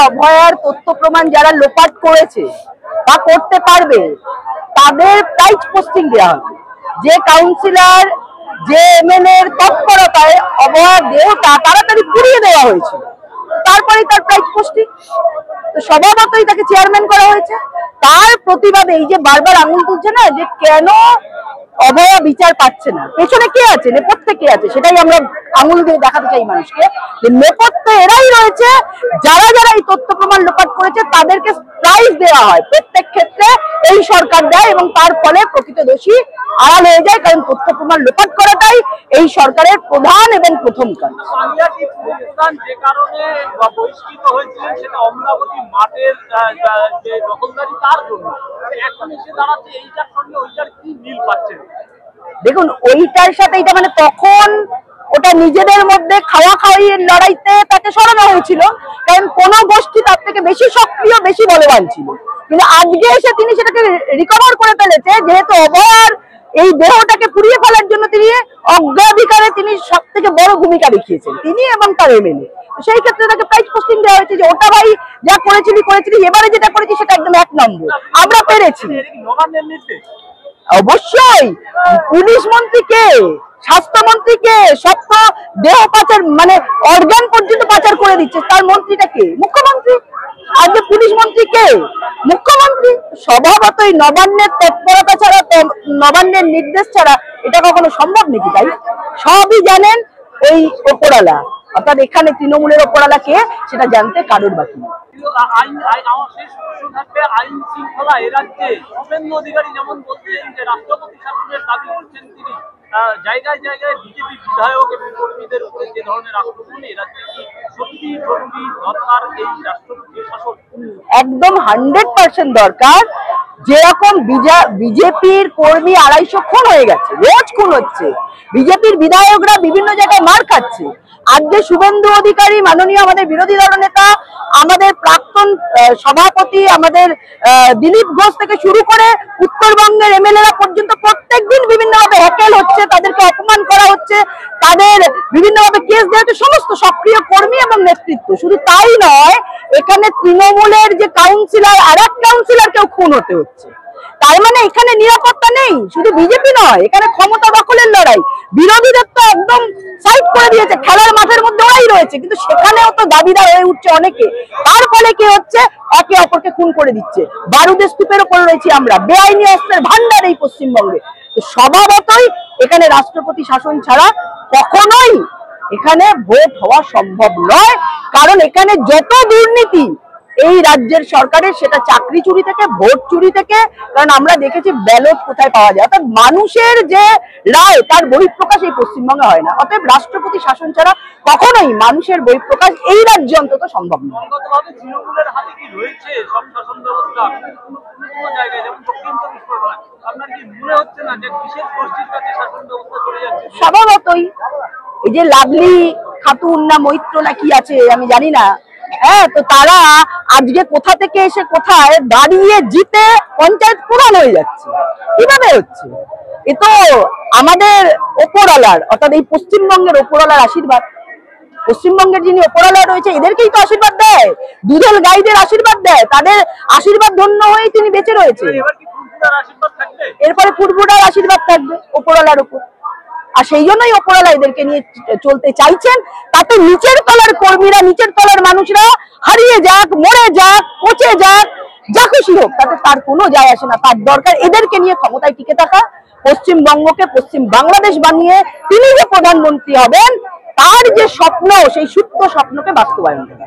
অভয়ার তথ্য প্রমাণ যারা লোপাট করেছে বা করতে পারবে তাদের প্রাইজ পোস্টিং দেওয়া হবে। যে কাউন্সিলর যে এমএলএ এর তৎপরতায় অভয়ার দেহটা তাড়াতাড়ি পুড়িয়ে দেওয়া হয়েছিল, তারপরেই তার প্রাইজ পোস্টিং। তো স্বভাবতই তাকে চেয়ারম্যান করা হয়েছে। তার প্রতিবাদে এই যে বারবার আঙুল তুলছে না যে কেন অভয়া বিচার পাচ্ছে না, পেছনে কে আছে, নেপথ্যে কে আছে, সেটাই আমরা আঙুল দিয়ে দেখাতে চাই মানুষকে যে নেপথ্যে এরাই রয়েছে। যারা যারা এই তথ্য প্রমাণ লোপাট করেছে তাদেরকে প্রাইজ দেওয়া হয়, প্রত্যেক ক্ষেত্রে এই সরকার দেয় এবং তার ফলে প্রকৃত দোষী আড়াল হয়ে যায়। কারণ তথ্য প্রমাণ লোপাট করাটাই এই সরকারের প্রধান এবং প্রথম কাজ। যে কারণে বহিষ্কৃত হয়েছিলেন সেটা অমরাবতী মাঠের যে দখলদারি, তার জন্য এখন এসে দাঁড়াচ্ছে এইটার সঙ্গে ওইটার কি মিল পাচ্ছেন? দেখুন, ওইটার সাথে এটা মানে তখন ওটা নিজেদের মধ্যে খাওয়া খাওয়ির লড়াইতে তাকে সরানো হয়েছিল, কারণ কোন গোষ্ঠী তার থেকে বেশি সক্রিয়, বেশি বলবান ছিল। কিন্তু আজকে এসে তিনি সেটাকে রিকভার করে ফেলেছে, যেহেতু অভয়ার এই দেহটাকে পুড়িয়ে ফেলার জন্য তিনি অগ্রাধিকারে তিনি সব থেকে বড় ভূমিকা দেখিয়েছেন, তিনি এবং তার এমএলএ। সেই ক্ষেত্রে তাকে প্রাইজ পোস্টিং দেওয়া হয়েছে যে ওটা ভাই যা করেছিলি, এবারে যেটা করেছি সেটা একদম 1 নম্বর, আমরা পেরেছি। অবশ্যই পুলিশ মন্ত্রীকে, স্বাস্থ্যমন্ত্রীকে, সব তো দেহ পাচার মানে অর্গান পর্যন্ত পাচার করে দিচ্ছে, তার মন্ত্রীটা কে? মুখ্যমন্ত্রী। আজকে পুলিশ মন্ত্রী কে? মুখ্যমন্ত্রী। স্বভাবতই নবান্নের তৎপরতা ছাড়া, নবান্নের নির্দেশ ছাড়া এটা কখনো সম্ভব নাকি? তাই সবই জানেন ওই ওপরালা, অর্থাৎ এখানে তৃণমূলের ওপরালা কে সেটা জানতে কারোর বাকি নেই। আইন শৃঙ্খলা এ রাজ্যে শুভেন্দু অধিকারী যেমন বলছেন যে রাষ্ট্রপতি শাসনের দাবি করছেন তিনি, জায়গায় জায়গায় বিজেপি বিধায়ক এবং কর্মীদের উপরে যে ধরনের আক্রমণ, এ রাজ্যে কি সত্যি জরুরি দরকার এই রাষ্ট্রপতি শাসন? একদম 100% দরকার। যেরকম বিজেপির কর্মী 250 খুন হয়ে গেছে, রোজ খুন হচ্ছে, বিজেপির বিধায়করা বিভিন্ন জায়গায় মার খাচ্ছে। আজকে শুভেন্দু অধিকারী, মাননীয় আমাদের বিরোধী দলনেতা, আমাদের প্রাক্তন সভাপতি, আমাদের দিলীপ ঘোষ থেকে শুরু করে উত্তরবঙ্গের এমএলএরা পর্যন্ত প্রত্যেকদিন বিভিন্নভাবে হ্যাকেল হচ্ছে, তাদেরকে অপমান করা হচ্ছে, তাদের বিভিন্নভাবে কেস দেওয়া হচ্ছে, সমস্ত সক্রিয় কর্মী এবং নেতৃত্ব। শুধু তাই নয়, এখানে তৃণমূলের যে কাউন্সিলর আর এক কাউন্সিলরকেও খুন হতে হচ্ছে। তার মানে এখানে নিরাপত্তা নেই। শুধু বিজেপি নয়, এখানে ক্ষমতা দখলের লড়াই। বিরোধীদের তো একদম সাইড করে দিয়েছে, খেলার মাঠের মধ্যে ওরাই রয়েছে, কিন্তু সেখানেও তো দাবিদার হয়ে উঠছে অনেকে। তার ফলে কি হচ্ছে? একে অপরকে খুন করে দিচ্ছে। বারুদের স্তূপের উপর রয়েছি আমরা, বেআইনি অস্ত্রের ভান্ডার এই পশ্চিমবঙ্গে। তো স্বভাবতই এখানে রাষ্ট্রপতি শাসন ছাড়া কখনোই এখানে ভোট হওয়া সম্ভব নয়। কারণ এখানে যত দুর্নীতি এই রাজ্যের সরকারের, সেটা চাকরি চুরি থেকে, ভোট চুরি থেকে, কারণ আমরা দেখেছি ব্যালট কোথায় পাওয়া যায়, অর্থাৎ মানুষের যে রায় তার বহিঃপ্রকাশ এই পশ্চিমবঙ্গে হয় না। অতএব রাষ্ট্রপতি শাসন ছাড়া কখনোই মানুষের বহিঃপ্রকাশ এই রাজ্যে অন্তত সম্ভব নয়। তৃণমূলের হাতে কি রয়েছে সব শাসন ব্যবস্থা? জায়গায় যেমন দক্ষিণ চব্বিশ পরগনা, আপনার কি মনে হচ্ছে না যে বিশেষ গোষ্ঠীর কাছে শাসন ব্যবস্থা চলে যাচ্ছে? স্বভাবতই এই যে লাভলি খাতুন না মৈত্র না কি আছে আমি জানি না, হ্যাঁ, তো তারা আজকে কোথা থেকে এসে কোথায় দাঁড়িয়ে জিতে পঞ্চায়েত প্রধান হয়ে যাচ্ছে। কিভাবে হচ্ছে? এ তো আমাদের ওপরওয়ালার, অর্থাৎ এই পশ্চিমবঙ্গের ওপরওয়ালার আশীর্বাদ। পশ্চিমবঙ্গের যিনি ওপরওয়ালা রয়েছে এদেরকেই তো আশীর্বাদ দেয়, দুধেল গাইদের আশীর্বাদ দেয়, তাদের আশীর্বাদ ধন্য হয়ে তিনি বেঁচে রয়েছে। এরপরে ফুরফুরার আশীর্বাদ থাকবে ওপরওয়ালার উপর। আর সেই জন্যই ওপরওয়ালা এদেরকে নিয়ে চলতে চাইছেন। তাতে নিচের তলার কর্মীরা, নিচের তলার মানুষরা হারিয়ে যাক, মরে যাক, পচে যাক, যা খুশি হোক, তাতে তার কোনো যায় আসে না। তার দরকার এদেরকে নিয়ে ক্ষমতায় টিকে থাকা, পশ্চিমবঙ্গকে পশ্চিম বাংলাদেশ বানিয়ে তিনি যে প্রধানমন্ত্রী হবেন তার যে স্বপ্ন, সেই সুপ্ত স্বপ্নকে বাস্তবায়ন করা।